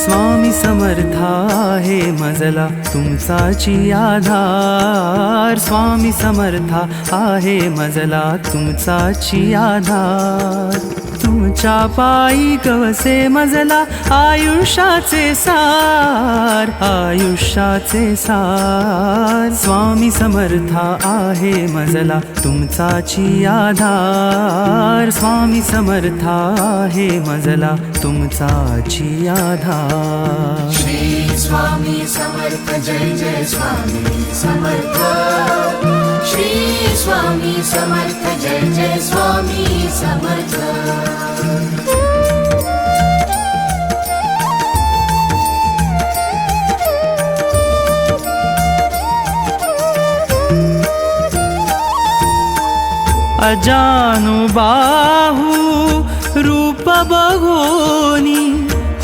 स्वामी समर्था आहे मजला तुमचाची आधार। स्वामी समर्था आहे मजला तुमचाची आधार। तुमच्या पायी गवसे मजला आयुष्याचे सार, आयुष्याचे सार। स्वामी समर्था आहे मजला तुमचाची आधार। स्वामी समर्था आहे मजला तुमचाची आधार। श्री स्वामी समर्थ जय जय स्वामी समर्थ। श्री स्वामी समर्थ जय जय स्वामी समर्थ। अजानुबाहू रूप बघोनी